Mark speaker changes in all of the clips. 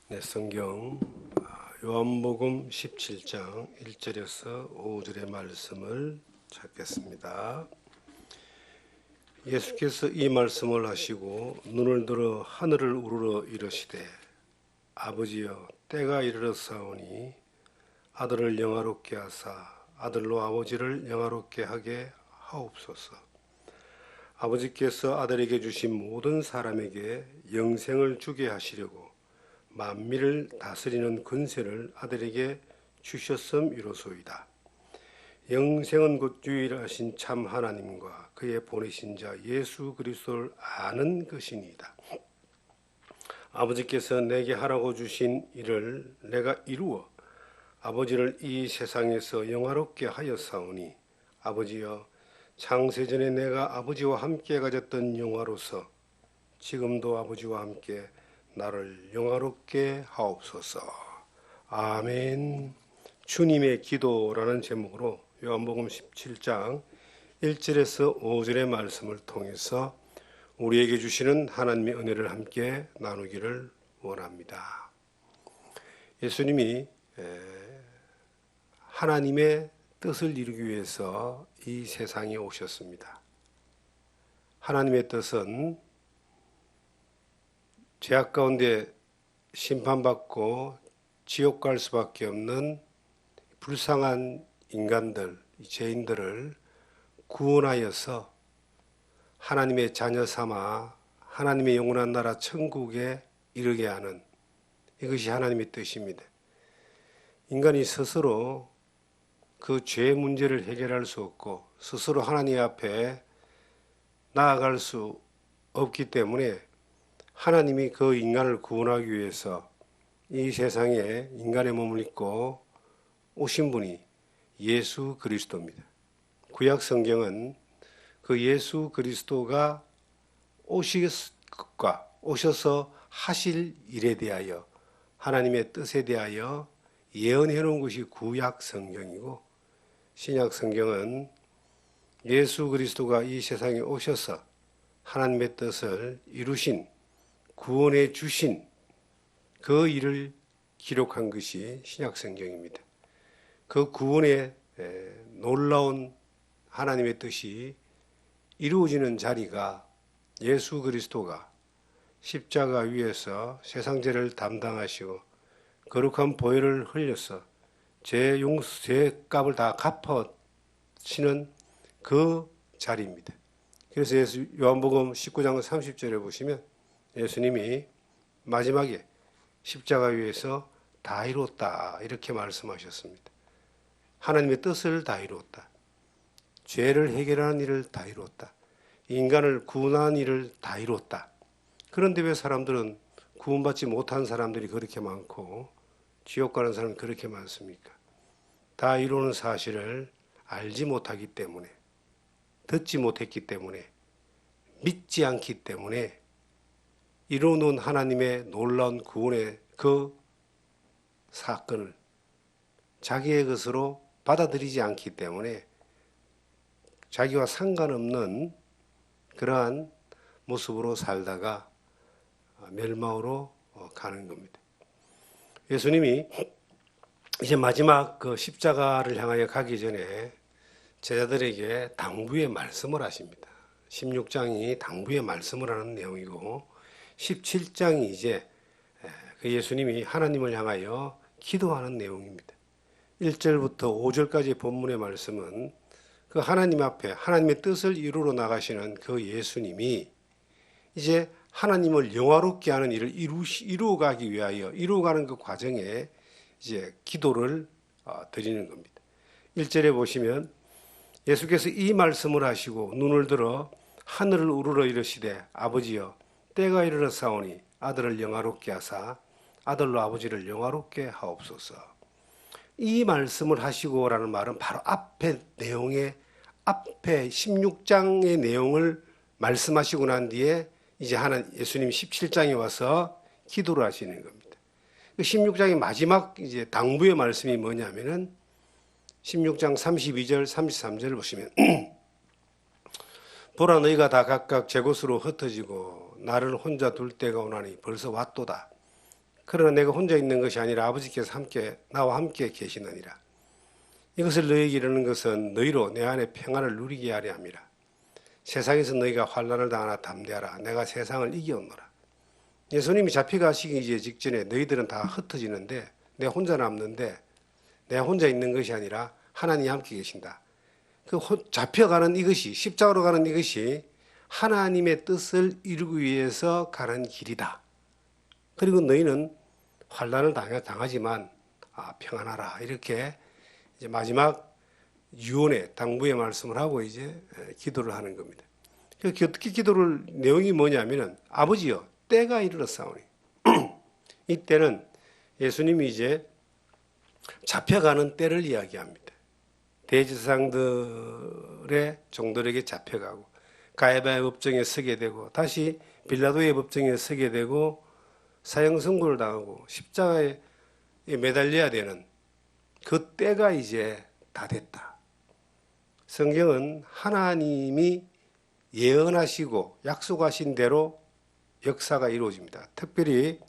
Speaker 1: 네, 성경 요한복음 17장 1절에서 5절의 말씀을 찾겠습니다. 예수께서 이 말씀을 하시고 눈을 들어 하늘을 우러러 이르시되 아버지여 때가 이르렀사오니 아들을 영화롭게 하사 아들로 아버지를 영화롭게 하게 하옵소서. 아버지께서 아들에게 주신 모든 사람에게 영생을 주게 하시려고 만민을 다스리는 권세를 아들에게 주셨음이로소이다. 영생은 곧 유일하신 참 하나님과 그의 보내신 자 예수 그리스도를 아는 것이니이다. 아버지께서 내게 하라고 주신 일을 내가 이루어 아버지를 이 세상에서 영화롭게 하였사오니 아버지여 창세전에 내가 아버지와 함께 가졌던 영화로서 지금도 아버지와 함께 나를 영화롭게 하옵소서. 아멘. 주님의 기도라는 제목으로 요한복음 17장 1절에서 5절의 말씀을 통해서 우리에게 주시는 하나님의 은혜를 함께 나누기를 원합니다. 예수님이 하나님의 뜻을 이루기 위해서 이 세상에 오셨습니다. 하나님의 뜻은 죄악 가운데 심판받고 지옥 갈 수밖에 없는 불쌍한 인간들, 죄인들을 구원하여서 하나님의 자녀 삼아 하나님의 영원한 나라 천국에 이르게 하는 이것이 하나님의 뜻입니다. 인간이 스스로 그 죄 문제를 해결할 수 없고 스스로 하나님 앞에 나아갈 수 없기 때문에 하나님이 그 인간을 구원하기 위해서 이 세상에 인간의 몸을 입고 오신 분이 예수 그리스도입니다. 구약 성경은 그 예수 그리스도가 오셔서 하실 일에 대하여 하나님의 뜻에 대하여 예언해 놓은 것이 구약 성경이고 신약 성경은 예수 그리스도가 이 세상에 오셔서 하나님의 뜻을 이루신 구원해 주신 그 일을 기록한 것이 신약 성경입니다. 그 구원의 놀라운 하나님의 뜻이 이루어지는 자리가 예수 그리스도가 십자가 위에서 세상 죄를 담당하시고 거룩한 보혈을 흘려서 죄값을 다 갚으시는 그 자리입니다. 그래서 요한복음 19장 30절에 보시면 예수님이 마지막에 십자가 위에서 다 이루었다 이렇게 말씀하셨습니다. 하나님의 뜻을 다 이루었다. 죄를 해결하는 일을 다 이루었다. 인간을 구원하는 일을 다 이루었다. 그런데 왜 사람들은 구원받지 못한 사람들이 그렇게 많고 지옥 가는 사람이 그렇게 많습니까? 다 이루는 사실을 알지 못하기 때문에, 듣지 못했기 때문에, 믿지 않기 때문에 이루어놓은 하나님의 놀라운 구원의 그 사건을 자기의 것으로 받아들이지 않기 때문에 자기와 상관없는 그러한 모습으로 살다가 멸망으로 가는 겁니다. 예수님이 이제 마지막 그 십자가를 향하여 가기 전에 제자들에게 당부의 말씀을 하십니다. 16장이 당부의 말씀을 하는 내용이고 17장이 이제 그 예수님이 하나님을 향하여 기도하는 내용입니다. 1절부터 5절까지 본문의 말씀은 그 하나님 앞에 하나님의 뜻을 이루러 나가시는 그 예수님이 이제 하나님을 영화롭게 하는 일을 이루어가기 위하여 이루어가는 그 과정에 이제 기도를 드리는 겁니다. 1절에 보시면 예수께서 이 말씀을 하시고 눈을 들어 하늘을 우러러 이르시되 아버지여 때가 이르렀사오니 아들을 영화롭게 하사 아들로 아버지를 영화롭게 하옵소서. 이 말씀을 하시고라는 말은 바로 앞에 16장의 내용을 말씀하시고 난 뒤에 이제 예수님이 17장에 와서 기도를 하시는 겁니다. 16장의 마지막 이제 당부의 말씀이 뭐냐면은 16장 32절, 33절을 보시면 보라 너희가 다 각각 제 곳으로 흩어지고 나를 혼자 둘 때가 오나니 벌써 왔도다. 그러나 내가 혼자 있는 것이 아니라 아버지께서 나와 함께 계시느니라. 이것을 너희에게 이르는 것은 너희로 내 안에 평안을 누리게 하려 함이라. 세상에서 너희가 환난을 당하나 담대하라. 내가 세상을 이겨오노라. 예수님이 잡혀가시기 이제 직전에 너희들은 다 흩어지는데 내가 혼자 남는데 내가 혼자 있는 것이 아니라 하나님이 함께 계신다. 그 잡혀가는 이것이, 십자가로 가는 이것이 하나님의 뜻을 이루기 위해서 가는 길이다. 그리고 너희는 환난을 당하지만 평안하라. 이렇게 이제 마지막 유언의 당부의 말씀을 하고 이제 기도를 하는 겁니다. 어떻게 기도를 내용이 뭐냐면은 아버지여 때가 이르렀사오니 이때는 예수님이 이제 잡혀가는 때를 이야기합니다. 대제사장들의 종들에게 잡혀가고 가야바의 법정에 서게 되고 다시 빌라도의 법정에 서게 되고 사형 선고를 당하고 십자가에 매달려야 되는 그 때가 이제 다 됐다. 성경은 하나님이 예언하시고 약속하신 대로 역사가 이루어집니다. 특별히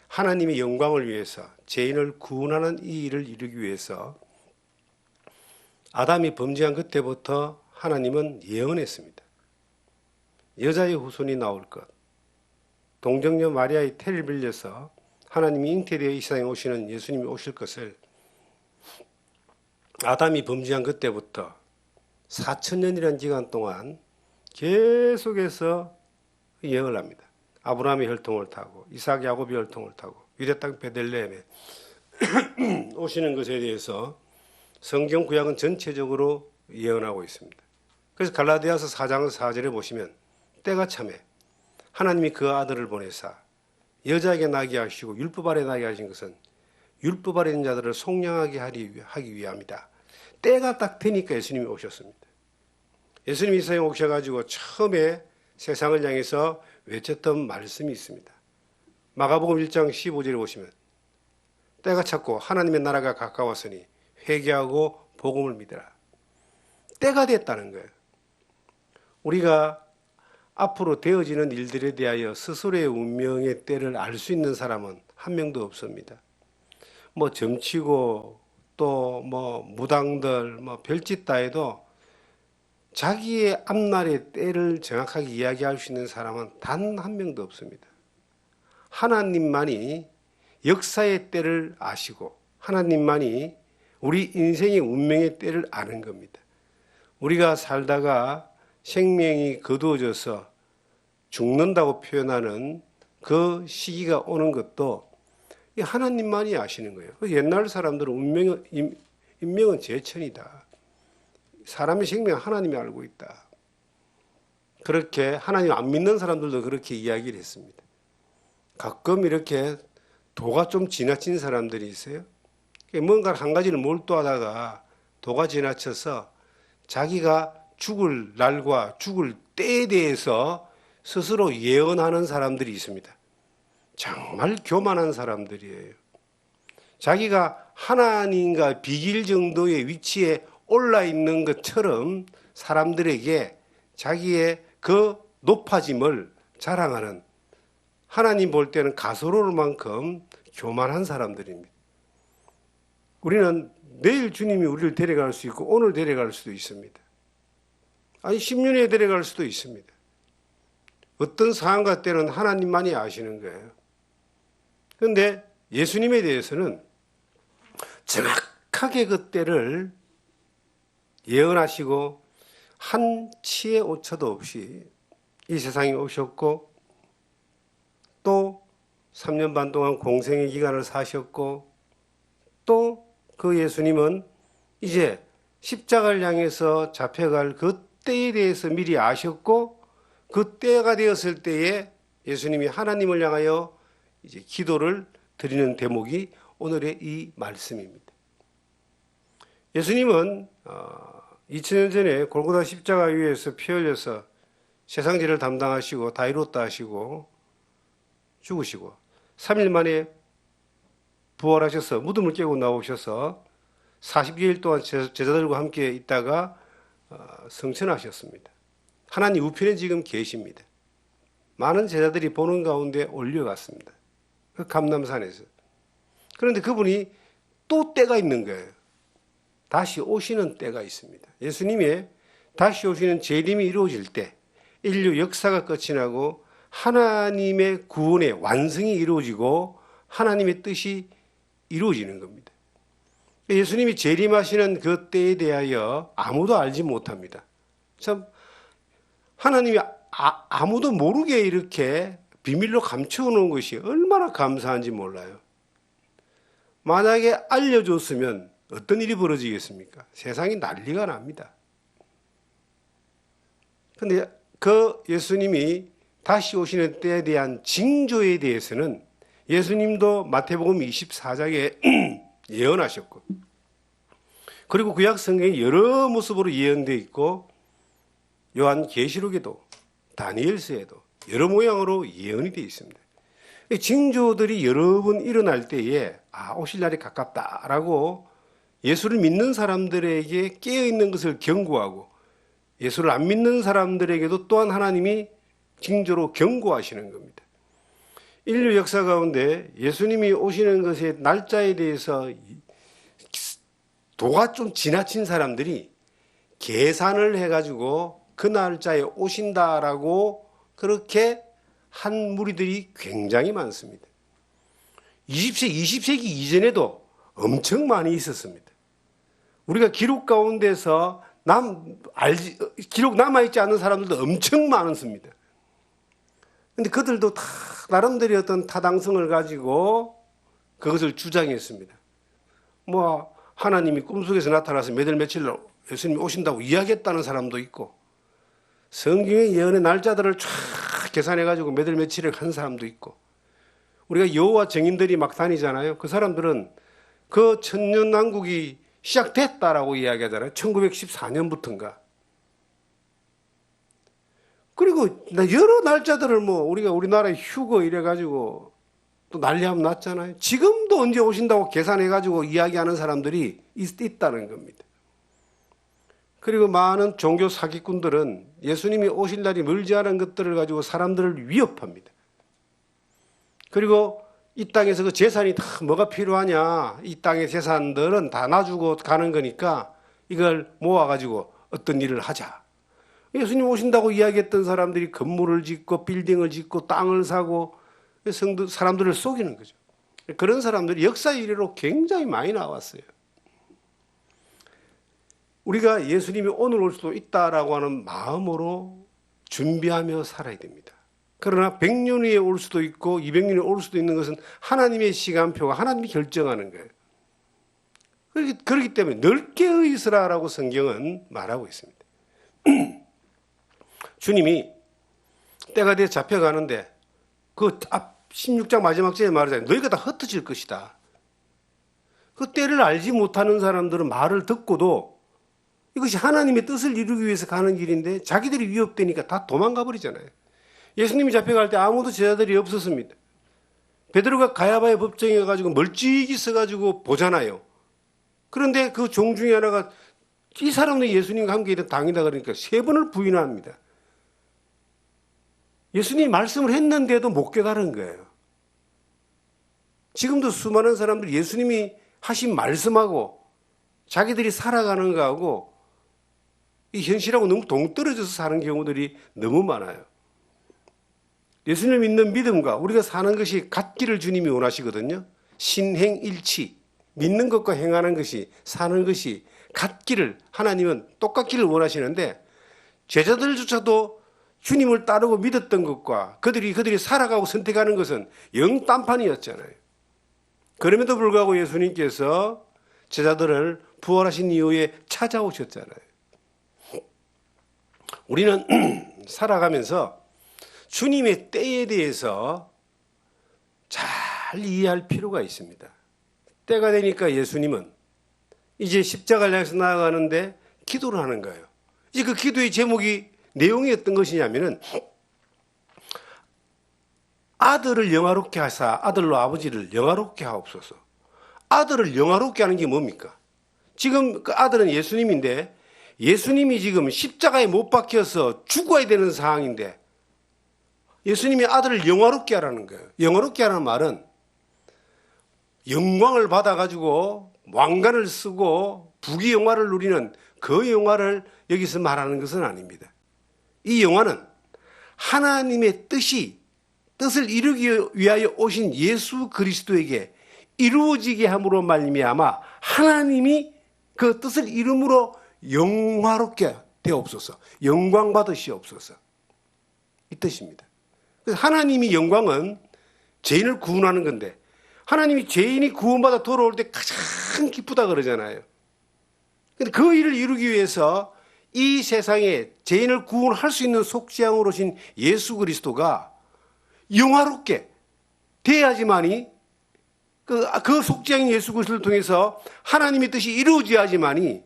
Speaker 1: 하나님의 영광을 위해서 죄인을 구원하는 이 일을 이루기 위해서 아담이 범죄한 그때부터 하나님은 예언했습니다. 여자의 후손이 나올 것, 동정녀 마리아의 태를 빌려서 하나님이 잉태되어 이 세상에 오시는 예수님이 오실 것을 아담이 범죄한 그때부터 4,000년이라는 기간 동안 계속해서 예언을 합니다. 아브라함의 혈통을 타고 이삭 야곱의 혈통을 타고 유대 땅 베들레헴에 오시는 것에 대해서 성경 구약은 전체적으로 예언하고 있습니다. 그래서 갈라디아서 4장 4절에 보시면 때가 참에 하나님이 그 아들을 보내사 여자에게 나게 하시고 율법 아래 나게 하신 것은 율법 아래 있는 자들을 속량하게 하기 위함이다. 때가 딱 되니까 예수님이 오셨습니다. 예수님이 이 세상에 오셔가지고 처음에 세상을 향해서 외쳤던 말씀이 있습니다. 마가복음 1장 15절에 보시면 때가 찼고 하나님의 나라가 가까웠으니 회개하고 복음을 믿으라. 때가 됐다는 거예요. 우리가 앞으로 되어지는 일들에 대하여 스스로의 운명의 때를 알 수 있는 사람은 한 명도 없습니다. 뭐 점치고 또 뭐 무당들 뭐 별짓 다 해도 자기의 앞날의 때를 정확하게 이야기할 수 있는 사람은 단 한 명도 없습니다. 하나님만이 역사의 때를 아시고 하나님만이 우리 인생의 운명의 때를 아는 겁니다. 우리가 살다가 생명이 거두어져서 죽는다고 표현하는 그 시기가 오는 것도 하나님만이 아시는 거예요. 옛날 사람들은 인명은 제천이다. 사람의 생명은 하나님이 알고 있다. 그렇게 하나님 안 믿는 사람들도 그렇게 이야기를 했습니다. 가끔 이렇게 도가 좀 지나친 사람들이 있어요. 뭔가 한 가지를 몰두하다가 도가 지나쳐서 자기가 죽을 날과 죽을 때에 대해서 스스로 예언하는 사람들이 있습니다. 정말 교만한 사람들이에요. 자기가 하나님과 비길 정도의 위치에 올라 있는 것처럼 사람들에게 자기의 그 높아짐을 자랑하는, 하나님 볼 때는 가소로울 만큼 교만한 사람들입니다. 우리는 내일 주님이 우리를 데려갈 수 있고 오늘 데려갈 수도 있습니다. 아니 10년 후에 데려갈 수도 있습니다. 어떤 상황과 때는 하나님만이 아시는 거예요. 그런데 예수님에 대해서는 정확하게 그 때를 예언하시고 한 치의 오차도 없이 이 세상에 오셨고 또 3년 반 동안 공생의 기간을 사셨고 또 그 예수님은 이제 십자가를 향해서 잡혀갈 그 때에 대해서 미리 아셨고 그 때가 되었을 때에 예수님이 하나님을 향하여 이제 기도를 드리는 대목이 오늘의 이 말씀입니다. 예수님은 2000년 전에 골고다 십자가 위에서 피 흘려서 세상 죄를 담당하시고 다 이뤘다 하시고 죽으시고 3일 만에 부활하셔서 무덤을 깨고 나오셔서 40여일 동안 제자들과 함께 있다가 성천하셨습니다. 하나님 우편에 지금 계십니다. 많은 제자들이 보는 가운데 올려갔습니다. 그 감람산에서. 그런데 그분이 또 때가 있는 거예요. 다시 오시는 때가 있습니다. 예수님의 다시 오시는 재림이 이루어질 때, 인류 역사가 끝이 나고 하나님의 구원의 완성이 이루어지고 하나님의 뜻이 이루어지는 겁니다. 예수님이 재림하시는 그 때에 대하여 아무도 알지 못합니다. 참 하나님이 아무도 모르게 이렇게 비밀로 감춰놓은 것이 얼마나 감사한지 몰라요. 만약에 알려줬으면 어떤 일이 벌어지겠습니까? 세상이 난리가 납니다. 그런데 그 예수님이 다시 오시는 때에 대한 징조에 대해서는 예수님도 마태복음 24장에 예언하셨고, 그리고 구약 성경에 여러 모습으로 예언되어 있고, 요한계시록에도 다니엘서에도 여러 모양으로 예언이 되어 있습니다. 징조들이 여러 번 일어날 때에 오실 날이 가깝다라고 예수를 믿는 사람들에게 깨어있는 것을 경고하고, 예수를 안 믿는 사람들에게도 또한 하나님이 징조로 경고하시는 겁니다. 인류 역사 가운데 예수님이 오시는 것의 날짜에 대해서 도가 좀 지나친 사람들이 계산을 해가지고 그 날짜에 오신다라고 그렇게 한 무리들이 굉장히 많습니다. 20세기 이전에도 엄청 많이 있었습니다. 우리가 기록 가운데서 기록 남아있지 않은 사람들도 엄청 많습니다. 근데 그들도 다 나름대로 어떤 타당성을 가지고 그것을 주장했습니다. 뭐 하나님이 꿈속에서 나타나서 몇 월 며칠로 예수님이 오신다고 이야기했다는 사람도 있고, 성경의 예언의 날짜들을 쫙 계산해가지고 몇 월 며칠을 한 사람도 있고, 우리가 여호와 증인들이 막 다니잖아요. 그 사람들은 그 천년왕국이 시작됐다라고 이야기하잖아요. 1914년부터인가. 그리고 여러 날짜들을 우리가 우리나라에 휴거 이래가지고 또 난리하면 났잖아요. 지금도 언제 오신다고 계산해가지고 이야기하는 사람들이 있다는 겁니다. 그리고 많은 종교 사기꾼들은 예수님이 오실 날이 멀지 않은 것들을 가지고 사람들을 위협합니다. 그리고 이 땅에서 그 재산이 다 뭐가 필요하냐, 이 땅의 재산들은 다 놔주고 가는 거니까 이걸 모아가지고 어떤 일을 하자. 예수님 오신다고 이야기했던 사람들이 건물을 짓고 빌딩을 짓고 땅을 사고 사람들을 속이는 거죠. 그런 사람들이 역사 이래로 굉장히 많이 나왔어요. 우리가 예수님이 오늘 올 수도 있다라고 하는 마음으로 준비하며 살아야 됩니다. 그러나 100년 후에 올 수도 있고 200년에 올 수도 있는 것은 하나님의 시간표가 하나님이 결정하는 거예요. 그렇기 때문에 넓게 의있으라라고 성경은 말하고 있습니다. 주님이 때가 돼 잡혀가는데 그 앞 16장 마지막 절에 말하잖아요. 너희가 다 흩어질 것이다. 그 때를 알지 못하는 사람들은 말을 듣고도 이것이 하나님의 뜻을 이루기 위해서 가는 길인데 자기들이 위협되니까 다 도망가 버리잖아요. 예수님이 잡혀갈 때 아무도 제자들이 없었습니다. 베드로가 가야바의 법정에 가지고 멀찍이 서가지고 보잖아요. 그런데 그 종 중에 하나가 이 사람은 예수님과 함께 있던 당이다 그러니까 3번을 부인합니다. 예수님이 말씀을 했는데도 못 깨달은 거예요. 지금도 수많은 사람들이 예수님이 하신 말씀하고 자기들이 살아가는 거하고 이 현실하고 너무 동떨어져서 사는 경우들이 너무 많아요. 예수님을 믿는 믿음과 우리가 사는 것이 같기를 주님이 원하시거든요. 신행일치, 믿는 것과 행하는 것이, 사는 것이 같기를 하나님은 똑같기를 원하시는데, 제자들조차도 주님을 따르고 믿었던 것과 그들이 살아가고 선택하는 것은 영 딴판이었잖아요. 그럼에도 불구하고 예수님께서 제자들을 부활하신 이후에 찾아오셨잖아요. 우리는 살아가면서 주님의 때에 대해서 잘 이해할 필요가 있습니다. 때가 되니까 예수님은 이제 십자가를 향해서 나아가는데 기도를 하는 거예요. 이제 그 기도의 제목이 내용이 어떤 것이냐면은 아들을 영화롭게 하사 아들로 아버지를 영화롭게 하옵소서. 아들을 영화롭게 하는 게 뭡니까? 지금 그 아들은 예수님인데 예수님이 지금 십자가에 못 박혀서 죽어야 되는 상황인데 예수님이 아들을 영화롭게 하라는 거예요. 영화롭게 하라는 말은 영광을 받아가지고 왕관을 쓰고 부귀영화를 누리는 그 영화를 여기서 말하는 것은 아닙니다. 이 영화는 하나님의 뜻을 이루기 위하여 오신 예수 그리스도에게 이루어지게 함으로 말미암아 하나님이 그 뜻을 이름으로 영화롭게 되옵소서, 영광 받으시옵소서, 이 뜻입니다. 그래서 하나님이 영광은 죄인을 구원하는 건데, 하나님이 죄인이 구원받아 돌아올 때 가장 기쁘다 그러잖아요. 근데 그 일을 이루기 위해서 이 세상에 죄인을 구원할 수 있는 속죄양으로 오신 예수 그리스도가 영화롭게 돼야지만이 그 속죄양인 예수 그리스도를 통해서 하나님의 뜻이 이루어져야지만이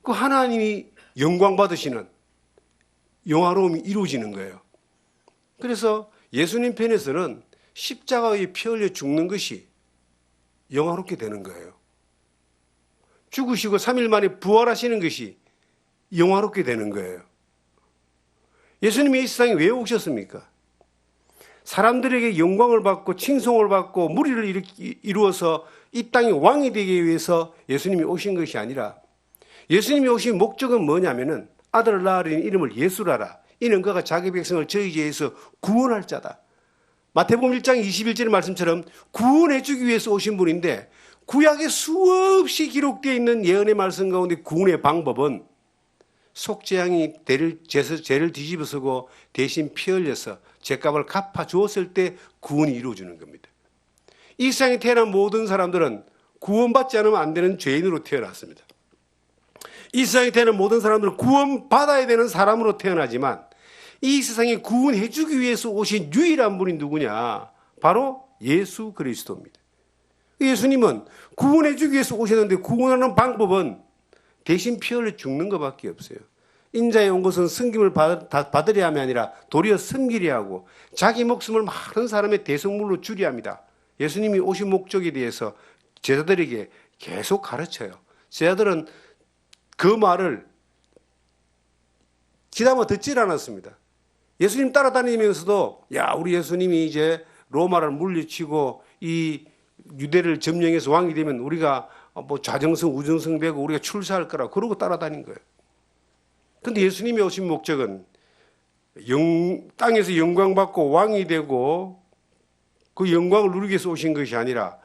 Speaker 1: 그 하나님이 영광 받으시는 영화로움이 이루어지는 거예요. 그래서 예수님 편에서는 십자가의 피 흘려 죽는 것이 영화롭게 되는 거예요. 죽으시고 3일 만에 부활하시는 것이 영화롭게 되는 거예요. 예수님이 이 세상에 왜 오셨습니까? 사람들에게 영광을 받고 칭송을 받고 무리를 이루어서 이 땅의 왕이 되기 위해서 예수님이 오신 것이 아니라, 예수님이 오신 목적은 뭐냐면은 아들을 낳으리니 이름을 예수라라. 이는 그가 자기 백성을 저희 죄에서 구원할 자다. 마태복음 1장 21절의 말씀처럼 구원해 주기 위해서 오신 분인데, 구약에 수없이 기록되어 있는 예언의 말씀 가운데 구원의 방법은 속죄양이 죄를 뒤집어쓰고 대신 피 흘려서 죄값을 갚아 주었을 때 구원이 이루어지는 겁니다. 이 세상에 태어난 모든 사람들은 구원받지 않으면 안 되는 죄인으로 태어났습니다. 이 세상에 태어난 모든 사람들은 구원받아야 되는 사람으로 태어나지만, 이 세상에 구원해 주기 위해서 오신 유일한 분이 누구냐? 바로 예수 그리스도입니다. 예수님은 구원해 주기 위해서 오셨는데, 구원하는 방법은 대신 피 흘려 죽는 것밖에 없어요. 인자에 온 것은 섬김을 받으려 함이 아니라 도리어 섬기려 하고 자기 목숨을 많은 사람의 대속물로 주려 합니다. 예수님이 오신 목적에 대해서 제자들에게 계속 가르쳐요. 제자들은 그 말을 귀담아 듣질 않았습니다. 예수님 따라다니면서도, 야, 우리 예수님이 이제 로마를 물리치고 이 유대를 점령해서 왕이 되면 우리가 뭐 좌정성 우정성 되고 우리가 출세할 거라 그러고 따라다닌 거예요. 그런데 예수님이 오신 목적은 땅에서 영광받고 왕이 되고 그 영광을 누리기 위해서 오신 것이 아니라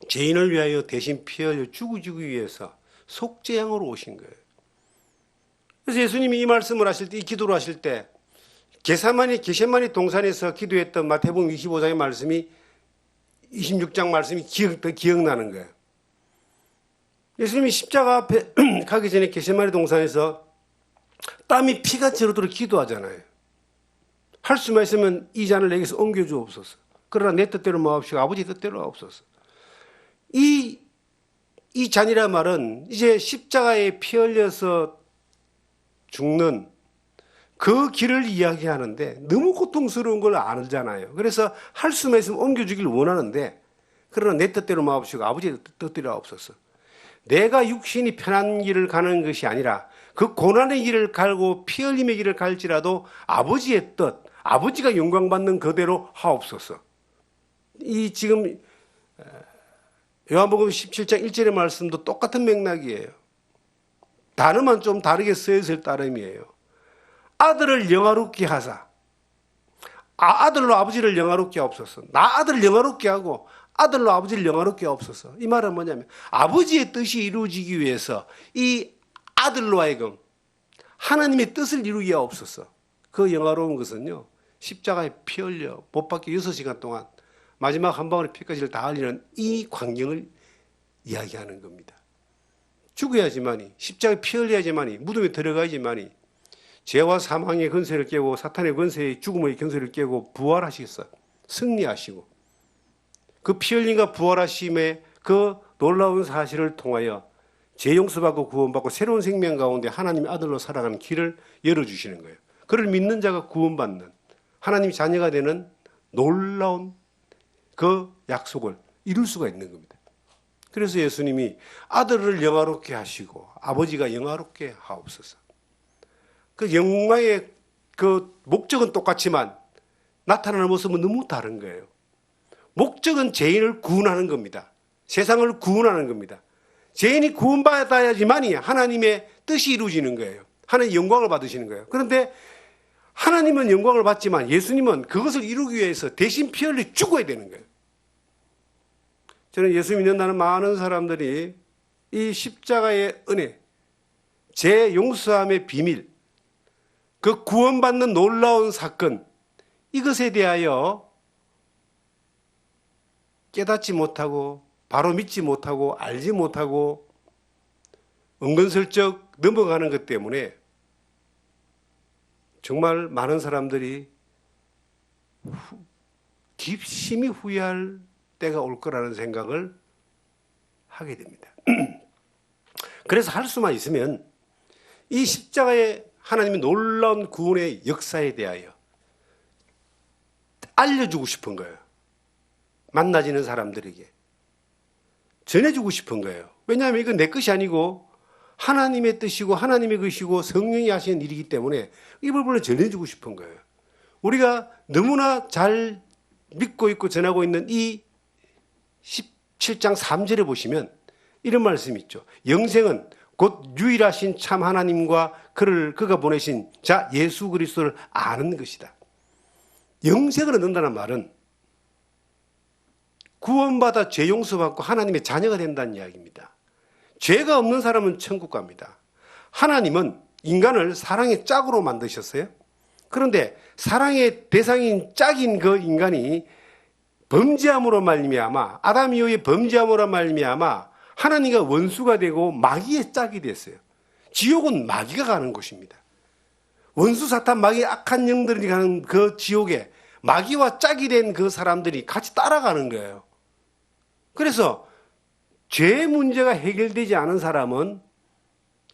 Speaker 1: 죄인을 위하여 대신 피 흘려 죽어주기 위해서 속죄양으로 오신 거예요. 그래서 예수님이 이 말씀을 하실 때, 이 기도를 하실 때 게세마니 동산에서 기도했던 마태복음 25장의 말씀이 26장 말씀이 기억나는 거예요. 예수님이 십자가 앞에 가기 전에 게세마니 동산에서 땀이 피같이 흐르도록 기도하잖아요. 할 수만 있으면 이 잔을 내게서 옮겨주옵소서. 그러나 내 뜻대로 마옵시고 아버지 뜻대로 하옵소서. 이 잔이란 말은 이제 십자가에 피 흘려서 죽는 그 길을 이야기하는데 너무 고통스러운 걸 알잖아요. 그래서 할 수만 있으면 옮겨주길 원하는데, 그러나 내 뜻대로 마옵시고 아버지의 뜻대로 하옵소서. 내가 육신이 편한 길을 가는 것이 아니라 그 고난의 길을 갈고 피 흘림의 길을 갈지라도 아버지의 뜻, 아버지가 영광받는 그대로 하옵소서. 이 지금 요한복음 17장 1절의 말씀도 똑같은 맥락이에요. 단어만 좀 다르게 쓰여질 따름이에요. 아들을 영화롭게 하사, 아들로 아버지를 영화롭게 하옵소서. 나 아들을 영화롭게 하고 아들로 아버지를 영화롭게 하옵소서. 이 말은 뭐냐면 아버지의 뜻이 이루어지기 위해서 이 아들로 하여금 하나님의 뜻을 이루게 하옵소서. 그 영화로운 것은요, 십자가에 피 흘려 못 박혀 6시간 동안 마지막 한 방울의 피까지를 다 흘리는 이 광경을 이야기하는 겁니다. 죽어야지만이, 십자가에 피 흘려야지만이, 무덤에 들어가야지만이 죄와 사망의 권세를 깨고 사탄의 권세의 죽음의 권세를 깨고 부활하시겠어요. 승리하시고 그 피 흘림과 부활하심의 그 놀라운 사실을 통하여 죄 용서받고 구원받고 새로운 생명 가운데 하나님의 아들로 살아가는 길을 열어주시는 거예요. 그를 믿는 자가 구원받는, 하나님의 자녀가 되는 놀라운 그 약속을 이룰 수가 있는 겁니다. 그래서 예수님이 아들을 영화롭게 하시고 아버지가 영화롭게 하옵소서. 그 영광의 그 목적은 똑같지만 나타나는 모습은 너무 다른 거예요. 목적은 죄인을 구원하는 겁니다. 세상을 구원하는 겁니다. 죄인이 구원받아야지만이 하나님의 뜻이 이루어지는 거예요. 하나님 영광을 받으시는 거예요. 그런데 하나님은 영광을 받지만 예수님은 그것을 이루기 위해서 대신 피 흘려 죽어야 되는 거예요. 저는 예수 믿는다는 많은 사람들이 이 십자가의 은혜, 죄 용서함의 비밀, 그 구원받는 놀라운 사건, 이것에 대하여 깨닫지 못하고 바로 믿지 못하고 알지 못하고 은근슬쩍 넘어가는 것 때문에 정말 많은 사람들이 깊심이 후회할 때가 올 거라는 생각을 하게 됩니다. 그래서 할 수만 있으면 이 십자가의 하나님의 놀라운 구원의 역사에 대하여 알려주고 싶은 거예요. 만나지는 사람들에게 전해주고 싶은 거예요. 왜냐하면 이건 내 것이 아니고 하나님의 뜻이고 하나님의 것이고 성령이 하시는 일이기 때문에 이걸 물론 전해주고 싶은 거예요. 우리가 너무나 잘 믿고 있고 전하고 있는 이 17장 3절에 보시면 이런 말씀이 있죠. 영생은 곧 유일하신 참 하나님과 그가 보내신 자 예수 그리스도를 아는 것이다. 영생을 얻는다는 말은 구원받아 죄 용서받고 하나님의 자녀가 된다는 이야기입니다. 죄가 없는 사람은 천국 갑니다. 하나님은 인간을 사랑의 짝으로 만드셨어요. 그런데 사랑의 대상인 짝인 그 인간이 범죄함으로 말미암아 아담 이후에 범죄함으로 말미암아 하나님과 원수가 되고 마귀의 짝이 됐어요. 지옥은 마귀가 가는 곳입니다. 원수 사탄 마귀의 악한 영들이 가는 그 지옥에 마귀와 짝이 된 그 사람들이 같이 따라가는 거예요. 그래서 죄 문제가 해결되지 않은 사람은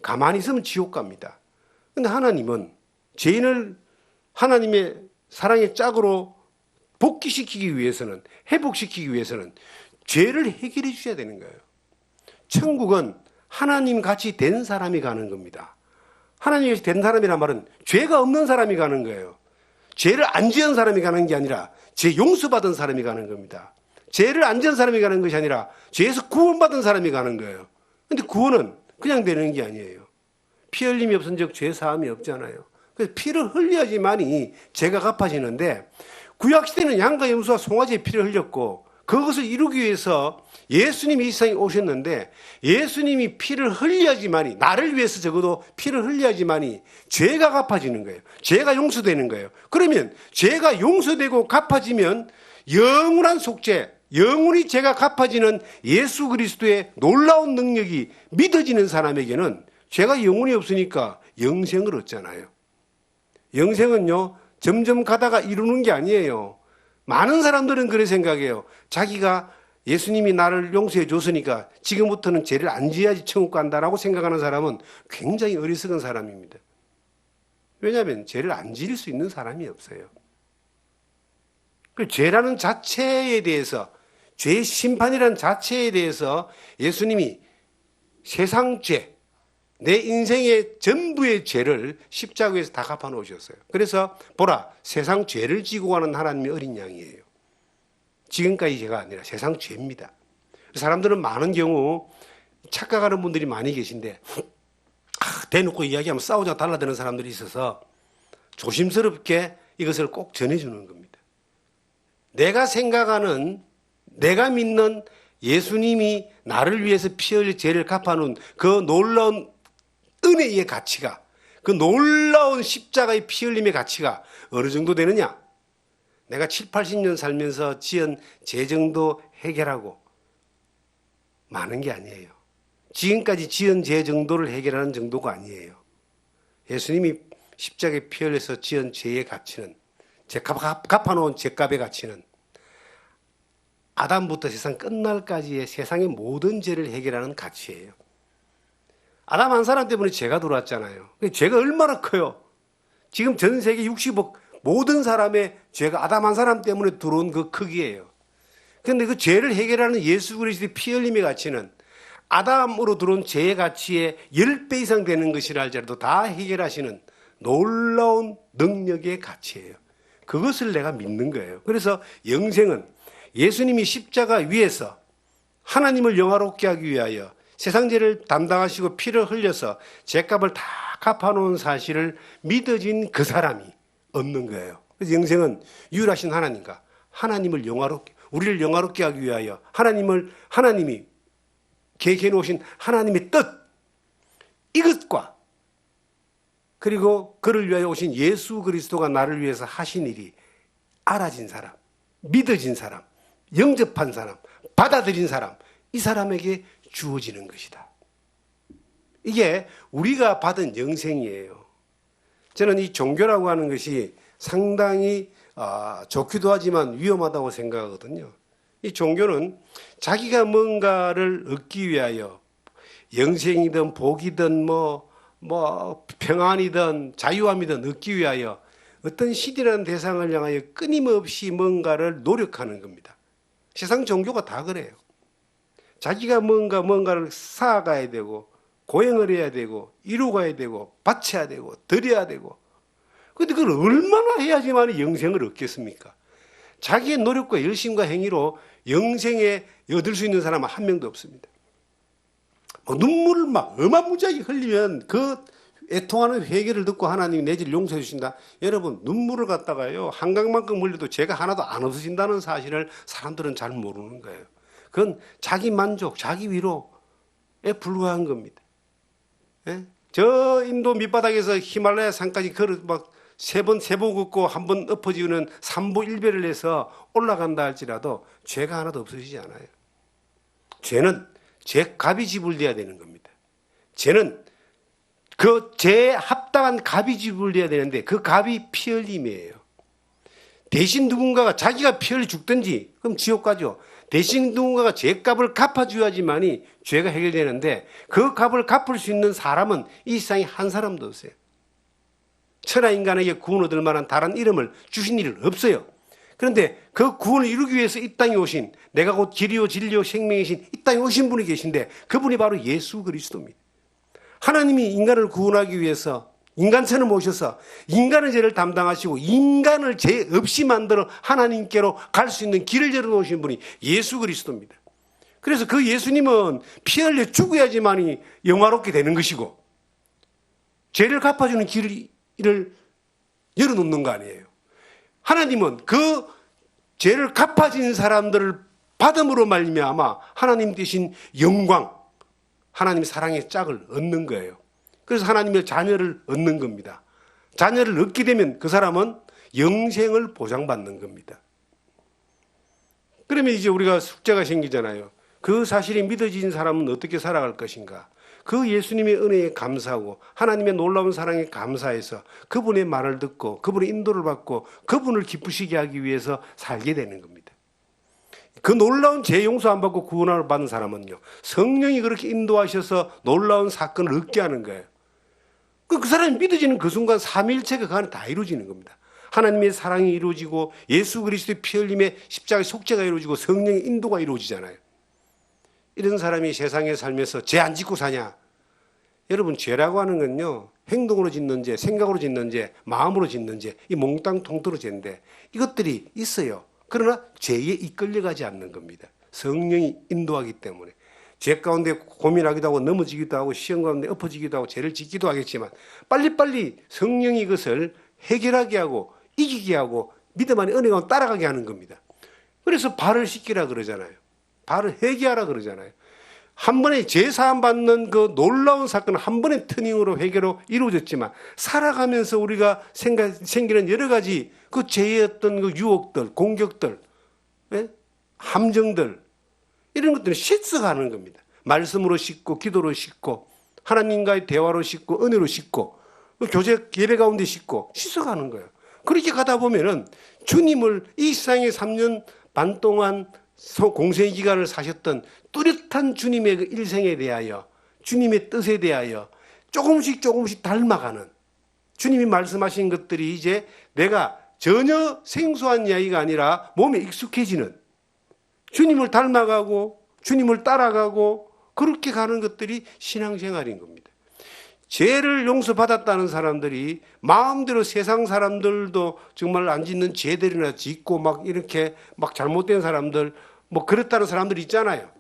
Speaker 1: 가만히 있으면 지옥 갑니다. 그런데 하나님은 죄인을 하나님의 사랑의 짝으로 복귀시키기 위해서는, 회복시키기 위해서는 죄를 해결해 주셔야 되는 거예요. 천국은 하나님 같이 된 사람이 가는 겁니다. 하나님 같이 된 사람이란 말은 죄가 없는 사람이 가는 거예요. 죄를 안 지은 사람이 가는 게 아니라 죄 용서받은 사람이 가는 겁니다. 죄를 안 지은 사람이 가는 것이 아니라 죄에서 구원받은 사람이 가는 거예요. 그런데 구원은 그냥 되는 게 아니에요. 피 흘림이 없은 적 죄 사함이 없잖아요. 그래서 피를 흘려야지만이 죄가 갚아지는데 구약시대는 양과 염소와 송아지의 피를 흘렸고 그것을 이루기 위해서 예수님이 이 세상에 오셨는데 예수님이 피를 흘려야지만이, 나를 위해서 적어도 피를 흘려야지만이 죄가 갚아지는 거예요. 죄가 용서되는 거예요. 그러면 죄가 용서되고 갚아지면 영원한 속죄, 영원히 죄가 갚아지는 예수 그리스도의 놀라운 능력이 믿어지는 사람에게는 죄가 영원히 없으니까 영생을 얻잖아요. 영생은요, 점점 가다가 이루는 게 아니에요. 많은 사람들은 그렇게 생각해요. 자기가 예수님이 나를 용서해 줬으니까 지금부터는 죄를 안 지어야지 천국 간다라고 생각하는 사람은 굉장히 어리석은 사람입니다. 왜냐하면 죄를 안 지을 수 있는 사람이 없어요. 그 죄라는 자체에 대해서, 죄의 심판이라는 자체에 대해서 예수님이 세상 죄, 내 인생의 전부의 죄를 십자가에서 다 갚아 놓으셨어요. 그래서 보라, 세상 죄를 지고 가는 하나님의 어린 양이에요. 지금까지 죄가 아니라 세상 죄입니다. 사람들은 많은 경우 착각하는 분들이 많이 계신데 대놓고 이야기하면 싸우자 달라드는 사람들이 있어서 조심스럽게 이것을 꼭 전해주는 겁니다. 내가 생각하는, 내가 믿는 예수님이 나를 위해서 피 흘려 죄를 갚아놓은 그 놀라운 은혜의 가치가, 그 놀라운 십자가의 피 흘림의 가치가 어느 정도 되느냐? 내가 7, 80년 살면서 지은 죄 정도 해결하고 많은 게 아니에요. 지금까지 지은 죄 정도를 해결하는 정도가 아니에요. 예수님이 십자가에 피 흘려서 지은 죄의 가치는, 갚아놓은 죄값의 가치는 아담부터 세상 끝날까지의 세상의 모든 죄를 해결하는 가치예요. 아담 한 사람 때문에 죄가 들어왔잖아요. 죄가 얼마나 커요. 지금 전 세계 60억 모든 사람의 죄가 아담 한 사람 때문에 들어온 그 크기예요. 그런데 그 죄를 해결하는 예수 그리스도의 피 흘림의 가치는 아담으로 들어온 죄의 가치의 10배 이상 되는 것이라 할지라도 다 해결하시는 놀라운 능력의 가치예요. 그것을 내가 믿는 거예요. 그래서 영생은 예수님이 십자가 위에서 하나님을 영화롭게 하기 위하여 세상 죄를 담당하시고 피를 흘려서 죄값을 다 갚아놓은 사실을 믿어진 그 사람이 얻는 거예요. 그래서 영생은 유일하신 하나님과 하나님을 영화롭게, 우리를 영화롭게 하기 위하여 하나님이 계획해 놓으신 하나님의 뜻, 이것과 그리고 그를 위하여 오신 예수 그리스도가 나를 위해서 하신 일이 알아진 사람, 믿어진 사람, 영접한 사람, 받아들인 사람, 이 사람에게 주어지는 것이다. 이게 우리가 받은 영생이에요. 저는 이 종교라고 하는 것이 상당히 좋기도 하지만 위험하다고 생각하거든요. 이 종교는 자기가 뭔가를 얻기 위하여 영생이든 복이든 평안이든 자유함이든 얻기 위하여 어떤 신이라는 대상을 향하여 끊임없이 뭔가를 노력하는 겁니다. 세상 종교가 다 그래요. 자기가 뭔가를 쌓아가야 되고 고행을 해야 되고 이루어가야 되고 바쳐야 되고 드려야 되고, 그런데 그걸 얼마나 해야지만 영생을 얻겠습니까? 자기의 노력과 열심과 행위로 영생에 얻을 수 있는 사람은 한 명도 없습니다. 눈물을 막 어마무지하게 흘리면 그 애통하는 회개를 듣고 하나님이 내 죄를 용서해 주신다. 여러분, 눈물을 갖다가요 한강만큼 흘려도 죄가 하나도 안 없어진다는 사실을 사람들은 잘 모르는 거예요. 그건 자기 만족, 자기 위로에 불과한 겁니다. 예? 저 인도 밑바닥에서 히말라야 산까지 막 세번 걷고 한 번 엎어지는 삼보일배를 해서 올라간다 할지라도 죄가 하나도 없어지지 않아요. 죄는 죄값이 지불돼야 되는 겁니다. 죄는 그 죄에 합당한 값이 지불돼야 되는데 그 값이 피 흘림이에요. 대신 누군가가 자기가 피 흘려 죽든지 그럼 지옥 가죠. 대신 누군가가 죄값을 갚아줘야지만이 죄가 해결되는데 그 값을 갚을 수 있는 사람은 이 세상에 한 사람도 없어요. 천하 인간에게 구원 얻을 만한 다른 이름을 주신 일은 없어요. 그런데 그 구원을 이루기 위해서 이 땅에 오신, 내가 곧 길이요 진리요 생명이신 이 땅에 오신 분이 계신데 그분이 바로 예수 그리스도입니다. 하나님이 인간을 구원하기 위해서 인간처럼 오셔서 인간의 죄를 담당하시고 인간을 죄 없이 만들어 하나님께로 갈 수 있는 길을 열어놓으신 분이 예수 그리스도입니다. 그래서 그 예수님은 피 흘려 죽어야지만이 영화롭게 되는 것이고 죄를 갚아주는 길을 열어놓는 거 아니에요. 하나님은 그 죄를 갚아진 사람들을 받음으로 말미암아 하나님 대신 영광, 하나님의 사랑의 짝을 얻는 거예요. 그래서 하나님의 자녀를 얻는 겁니다. 자녀를 얻게 되면 그 사람은 영생을 보장받는 겁니다. 그러면 이제 우리가 숙제가 생기잖아요. 그 사실이 믿어진 사람은 어떻게 살아갈 것인가? 그 예수님의 은혜에 감사하고 하나님의 놀라운 사랑에 감사해서 그분의 말을 듣고 그분의 인도를 받고 그분을 기쁘시게 하기 위해서 살게 되는 겁니다. 그 놀라운 죄 용서 안 받고 구원을 받는 사람은요, 성령이 그렇게 인도하셔서 놀라운 사건을 얻게 하는 거예요. 그 사람이 믿어지는 그 순간 삼위일체가 그 안에 다 이루어지는 겁니다. 하나님의 사랑이 이루어지고 예수 그리스도의 피 흘림의 십자가의 속죄가 이루어지고 성령의 인도가 이루어지잖아요. 이런 사람이 세상에 살면서 죄 안 짓고 사냐? 여러분, 죄라고 하는 건요, 행동으로 짓는 죄, 생각으로 짓는 죄, 마음으로 짓는 죄, 이 몽땅 통틀어 죄인데 이것들이 있어요. 그러나 죄에 이끌려가지 않는 겁니다. 성령이 인도하기 때문에. 죄 가운데 고민하기도 하고 넘어지기도 하고 시험 가운데 엎어지기도 하고 죄를 짓기도 하겠지만 빨리빨리 성령이 이것을 해결하게 하고 이기게 하고 믿음 안에 은혜가 따라가게 하는 겁니다. 그래서 발을 씻기라 그러잖아요. 발을 회개하라 그러잖아요. 한 번에 제사함 받는 그 놀라운 사건은 한 번의 터닝으로 회개로 이루어졌지만 살아가면서 우리가 생기는 여러 가지 그 죄의 어떤 그 유혹들, 공격들, 함정들, 이런 것들은 씻어가는 겁니다. 말씀으로 씻고 기도로 씻고 하나님과의 대화로 씻고 은혜로 씻고 교제 예배 가운데 씻고 씻어가는 거예요. 그렇게 가다 보면은 주님을 이 세상에 3년 반 동안 공생의 기간을 사셨던 뚜렷한 주님의 그 일생에 대하여 주님의 뜻에 대하여 조금씩 닮아가는, 주님이 말씀하신 것들이 이제 내가 전혀 생소한 이야기가 아니라 몸에 익숙해지는, 주님을 닮아가고 주님을 따라가고 그렇게 가는 것들이 신앙생활인 겁니다. 죄를 용서받았다는 사람들이 마음대로 세상 사람들도 정말 안 짓는 죄들이나 짓고 막 이렇게 막 잘못된 사람들, 뭐 그랬다는 사람들이 있잖아요.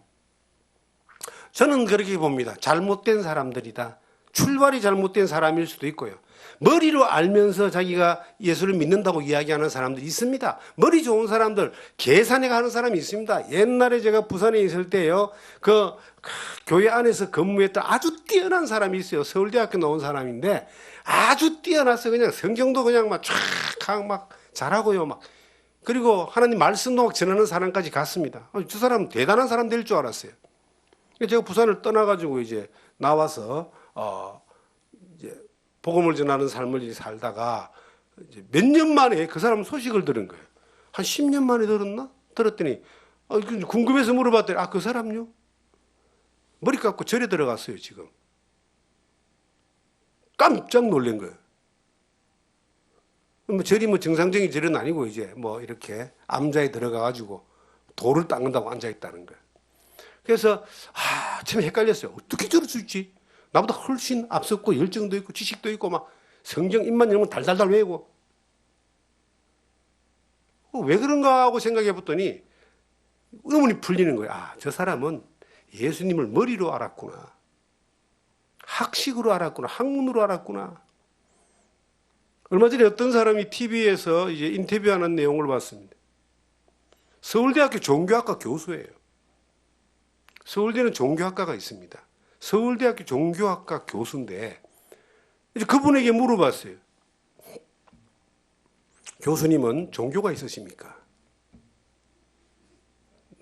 Speaker 1: 저는 그렇게 봅니다. 잘못된 사람들이다. 출발이 잘못된 사람일 수도 있고요. 머리로 알면서 자기가 예수를 믿는다고 이야기하는 사람들이 있습니다. 머리 좋은 사람들, 계산해 가는 사람이 있습니다. 옛날에 제가 부산에 있을 때요, 그 교회 안에서 근무했던 아주 뛰어난 사람이 있어요. 서울대학교 나온 사람인데 아주 뛰어나서 그냥 성경도 그냥 막 잘하고요. 막. 그리고 하나님 말씀도 막 전하는 사람까지 갔습니다. 저 사람은 대단한 사람 될 줄 알았어요. 제가 부산을 떠나가지고 이제 나와서, 이제 복음을 전하는 삶을 살다가 몇 년 만에 그 사람 소식을 들은 거예요. 한 10년 만에 들었나? 들었더니 궁금해서 물어봤더니 그 사람요? 머리 깎고 절에 들어갔어요. 지금 깜짝 놀란 거예요. 뭐 절이 뭐 정상적인 절은 아니고 이제 뭐 이렇게 암자에 들어가가지고 돌을 닦는다고 앉아있다는 거예요. 그래서 참 헷갈렸어요. 어떻게 저럴 수 있지? 나보다 훨씬 앞섰고 열정도 있고 지식도 있고 막 성경 입만 열면 달달달 외우고 왜 그런가 하고 생각해 봤더니 의문이 풀리는 거예요. 저 사람은 예수님을 머리로 알았구나. 학식으로 알았구나. 학문으로 알았구나. 얼마 전에 어떤 사람이 TV에서 이제 인터뷰하는 내용을 봤습니다. 서울대학교 종교학과 교수예요. 서울대는 종교학과가 있습니다. 서울대학교 종교학과 교수인데 이제 그분에게 물어봤어요. 교수님은 종교가 있으십니까?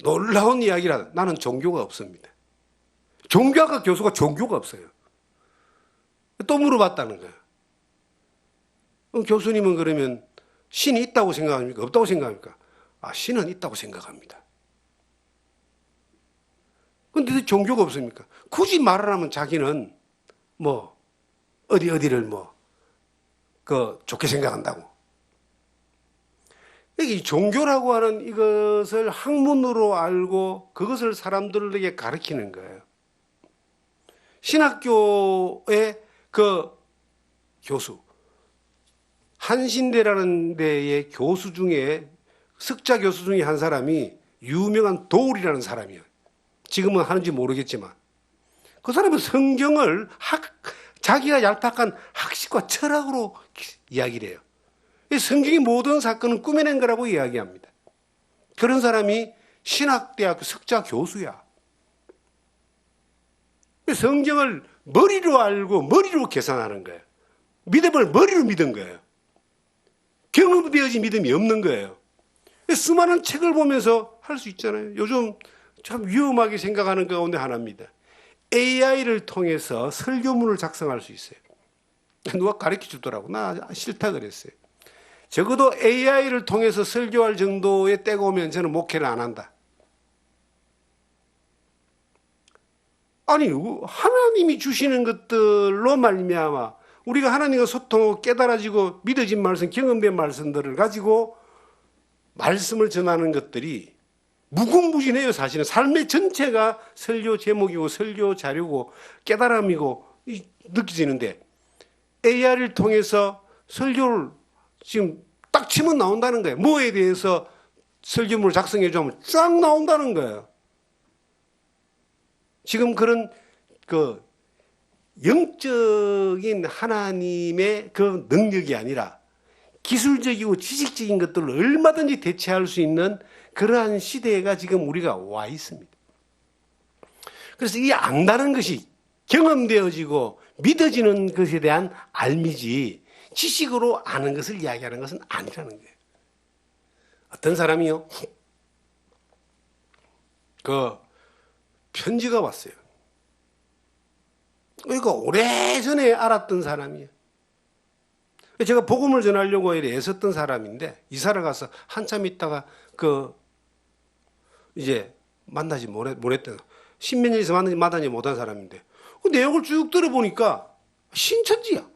Speaker 1: 놀라운 이야기라. 나는 종교가 없습니다. 종교학과 교수가 종교가 없어요. 또 물어봤다는 거예요. 그럼 교수님은 그러면 신이 있다고 생각합니까? 없다고 생각합니까? 신은 있다고 생각합니다. 근데 종교가 없습니까? 굳이 말을 하면 자기는 뭐 어디를 좋게 생각한다고. 이 종교라고 하는 이것을 학문으로 알고 그것을 사람들에게 가르치는 거예요. 신학교의 그 교수, 한신대라는 데의 교수 중에 석자 교수 중에 한 사람이 유명한 도울이라는 사람이에요. 지금은 하는지 모르겠지만 그 사람은 성경을 자기가 얄팍한 학식과 철학으로 이야기를 해요. 성경의 모든 사건은 꾸며낸 거라고 이야기합니다. 그런 사람이 신학대학교 석자 교수야. 성경을 머리로 알고 머리로 계산하는 거예요. 믿음을 머리로 믿은 거예요. 경험되어진 믿음이 없는 거예요. 수많은 책을 보면서 할 수 있잖아요. 요즘 참 위험하게 생각하는 가운데 하나입니다. AI를 통해서 설교문을 작성할 수 있어요. 누가 가르쳐 주더라고. 나 싫다 그랬어요. 적어도 AI를 통해서 설교할 정도의 때가 오면 저는 목회를 안 한다. 아니, 하나님이 주시는 것들로 말미암아 우리가 하나님과 소통하고 깨달아지고 믿어진 말씀, 경험된 말씀들을 가지고 말씀을 전하는 것들이 무궁무진해요. 사실은 삶의 전체가 설교 제목이고 설교 자료고 깨달음이고 느껴지는데 AI를 통해서 설교를 지금 딱 치면 나온다는 거예요. 뭐에 대해서 설교문을 작성해 주면 쫙 나온다는 거예요. 지금 그런 영적인 하나님의 그 능력이 아니라 기술적이고 지식적인 것들을 얼마든지 대체할 수 있는 그러한 시대가 지금 우리가 와 있습니다. 그래서 이 안다는 것이 경험되어지고 믿어지는 것에 대한 알미지 지식으로 아는 것을 이야기하는 것은 아니라는 거예요. 어떤 사람이요? 편지가 왔어요. 이거 오래전에 알았던 사람이에요. 제가 복음을 전하려고 애썼던 사람인데 이사를 가서 한참 있다가 이제 만나지 못했던 십몇 년에서 만나지 못한 사람인데 그 내용을 쭉 들어보니까 신천지야.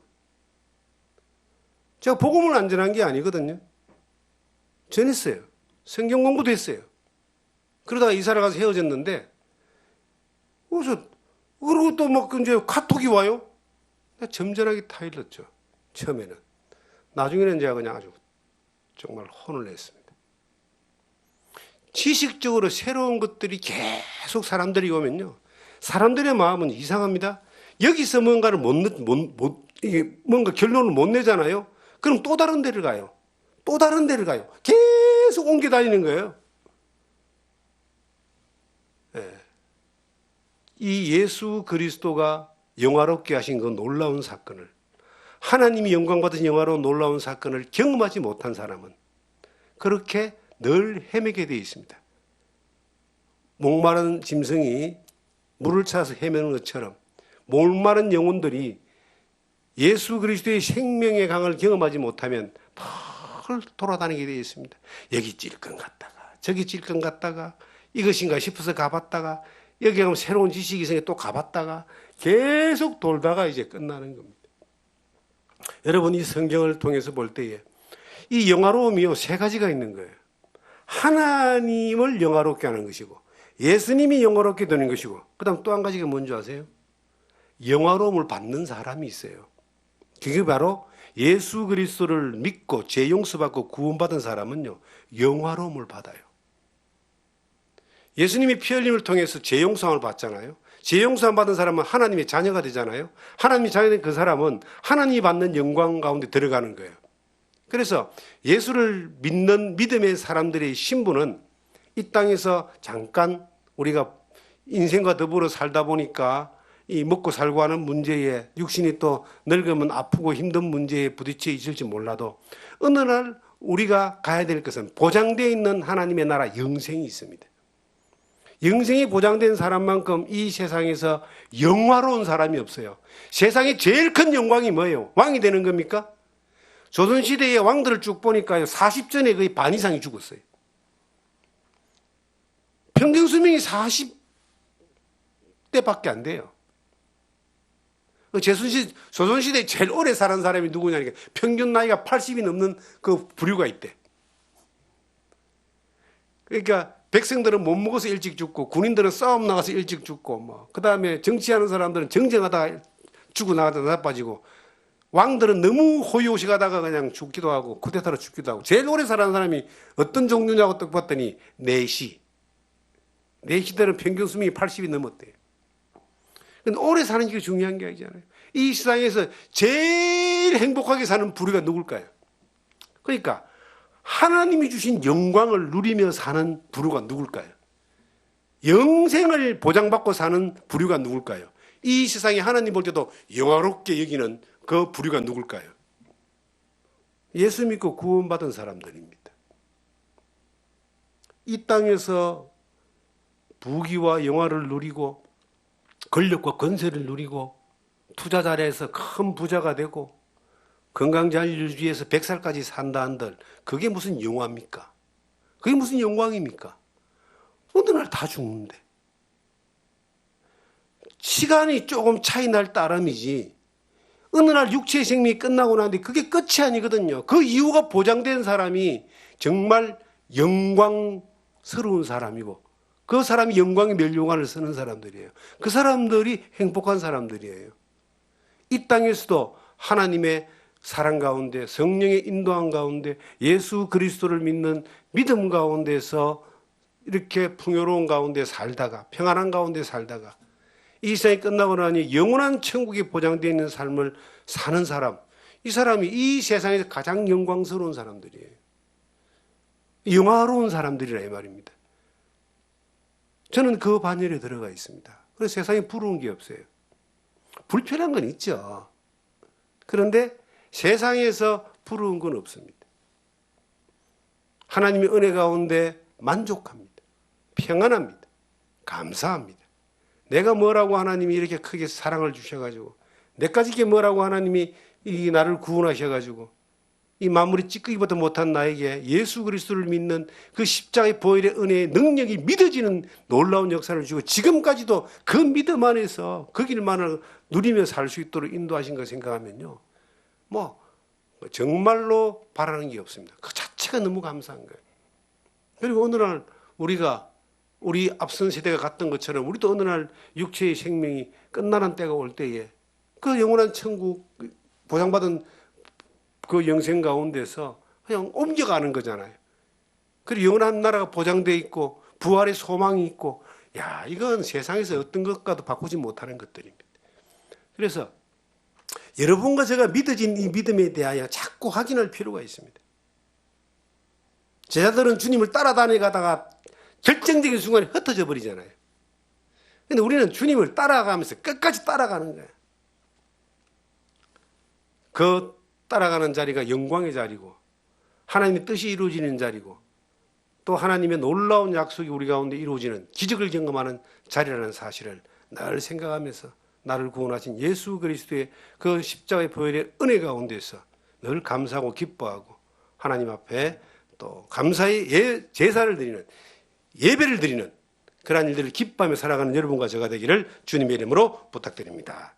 Speaker 1: 제가 복음을 안 전한 게 아니거든요. 전했어요. 성경 공부도 했어요. 그러다가 이사를 가서 헤어졌는데 그리고 또 막 이제 카톡이 와요. 점잖하게 타일렀죠. 처음에는. 나중에는 제가 그냥 아주 정말 혼을 냈습니다. 지식적으로 새로운 것들이 계속 사람들이 오면요. 사람들의 마음은 이상합니다. 여기서 뭔가를 이게 뭔가 결론을 못 내잖아요. 그럼 또 다른 데를 가요. 또 다른 데를 가요. 계속 옮겨 다니는 거예요. 예. 이 예수 그리스도가 영화롭게 하신 그 놀라운 사건을, 하나님이 영광 받으신 영화로운 놀라운 사건을 경험하지 못한 사람은 그렇게 늘 헤매게 되어 있습니다. 목마른 짐승이 물을 찾아서 헤매는 것처럼 목마른 영혼들이 예수 그리스도의 생명의 강을 경험하지 못하면 늘 돌아다니게 되어 있습니다. 여기 찔끔 갔다가 저기 찔끔 갔다가 이것인가 싶어서 가봤다가 여기 가면 새로운 지식이 생겨 또 가봤다가 계속 돌다가 이제 끝나는 겁니다. 여러분, 이 성경을 통해서 볼 때에 이 영화로움이요, 세 가지가 있는 거예요. 하나님을 영화롭게 하는 것이고, 예수님이 영화롭게 되는 것이고, 그 다음 또 한 가지가 뭔지 아세요? 영화로움을 받는 사람이 있어요. 그게 바로 예수 그리스도를 믿고 죄 용서받고 구원받은 사람은요, 영화로움을 받아요. 예수님이 피 흘림을 통해서 죄 용서함을 받잖아요. 죄 용서함 받은 사람은 하나님의 자녀가 되잖아요. 하나님의 자녀된 그 사람은 하나님이 받는 영광 가운데 들어가는 거예요. 그래서 예수를 믿는 믿음의 사람들의 신분은 이 땅에서 잠깐 우리가 인생과 더불어 살다 보니까 이 먹고 살고 하는 문제에, 육신이 또 늙으면 아프고 힘든 문제에 부딪혀 있을지 몰라도 어느 날 우리가 가야 될 것은 보장되어 있는 하나님의 나라 영생이 있습니다. 영생이 보장된 사람만큼 이 세상에서 영화로운 사람이 없어요. 세상에 제일 큰 영광이 뭐예요? 왕이 되는 겁니까? 조선시대의 왕들을 쭉 보니까요, 40전에 거의 반 이상이 죽었어요. 평균 수명이 40대밖에 안 돼요. 조선시대에 제일 오래 사는 사람이 누구냐니까 평균 나이가 80이 넘는 그 부류가 있대. 그러니까 백성들은 못 먹어서 일찍 죽고, 군인들은 싸움 나가서 일찍 죽고, 그 다음에 정치하는 사람들은 정쟁하다가 죽고 나가다 나빠지고, 왕들은 너무 호의호식하다가 그냥 죽기도 하고, 쿠데타로 죽기도 하고, 제일 오래 살아는 사람이 어떤 종류냐고 딱 봤더니, 내시들은 평균 수명이 80이 넘었대요. 근데 오래 사는 게 중요한 게 아니잖아요. 이 세상에서 제일 행복하게 사는 부류가 누굴까요? 그러니까, 하나님이 주신 영광을 누리며 사는 부류가 누굴까요? 영생을 보장받고 사는 부류가 누굴까요? 이 세상에 하나님 볼 때도 영화롭게 여기는 그 부류가 누굴까요? 예수 믿고 구원받은 사람들입니다. 이 땅에서 부귀와 영화를 누리고 권력과 권세를 누리고 투자 잘해서 큰 부자가 되고 건강 잘 유지해서 100살까지 산다 한들 그게 무슨 영화입니까? 그게 무슨 영광입니까? 어느 날 다 죽는데. 시간이 조금 차이 날 따름이지 어느 날 육체의 생명이 끝나고 나는데 그게 끝이 아니거든요. 그 이후가 보장된 사람이 정말 영광스러운 사람이고 그 사람이 영광의 멸류관을 쓰는 사람들이에요. 그 사람들이 행복한 사람들이에요. 이 땅에서도 하나님의 사랑 가운데, 성령의 인도함 가운데, 예수 그리스도를 믿는 믿음 가운데서 이렇게 풍요로운 가운데 살다가, 평안한 가운데 살다가 이 세상이 끝나고 나니 영원한 천국이 보장되어 있는 삶을 사는 사람, 이 사람이 이 세상에서 가장 영광스러운 사람들이에요. 영화로운 사람들이라 이 말입니다. 저는 그 반열에 들어가 있습니다. 그래서 세상에 부러운 게 없어요. 불편한 건 있죠. 그런데 세상에서 부러운 건 없습니다. 하나님의 은혜 가운데 만족합니다. 평안합니다. 감사합니다. 내가 뭐라고 하나님이 이렇게 크게 사랑을 주셔가지고, 내까지 게 뭐라고 하나님이 이 나를 구원하셔가지고, 이 만물이 찌끄기보다 못한 나에게 예수 그리스도를 믿는 그 십자가의 보혈의 은혜의 능력이 믿어지는 놀라운 역사를 주고, 지금까지도 그 믿음 안에서 그 길만을 누리며 살 수 있도록 인도하신 걸 생각하면요, 정말로 바라는 게 없습니다. 그 자체가 너무 감사한 거예요. 그리고 어느 날 우리 앞선 세대가 갔던 것처럼 우리도 어느 날 육체의 생명이 끝나는 때가 올 때에 그 영원한 천국 보장받은 그 영생 가운데서 그냥 옮겨가는 거잖아요. 그리고 영원한 나라가 보장되어 있고 부활의 소망이 있고, 야, 이건 세상에서 어떤 것과도 바꾸지 못하는 것들입니다. 그래서 여러분과 제가 믿어진 이 믿음에 대하여 자꾸 확인할 필요가 있습니다. 제자들은 주님을 따라다니다가 결정적인 순간에 흩어져 버리잖아요. 근데 우리는 주님을 따라가면서 끝까지 따라가는 거예요. 그 따라가는 자리가 영광의 자리고 하나님의 뜻이 이루어지는 자리고 또 하나님의 놀라운 약속이 우리 가운데 이루어지는 기적을 경험하는 자리라는 사실을 늘 생각하면서 나를 구원하신 예수 그리스도의 그 십자가의 보혈의 은혜 가운데서 늘 감사하고 기뻐하고 하나님 앞에 또 감사의 제사를 드리는, 예배를 드리는 그러한 일들을 기뻐하며 살아가는 여러분과 제가 되기를 주님의 이름으로 부탁드립니다.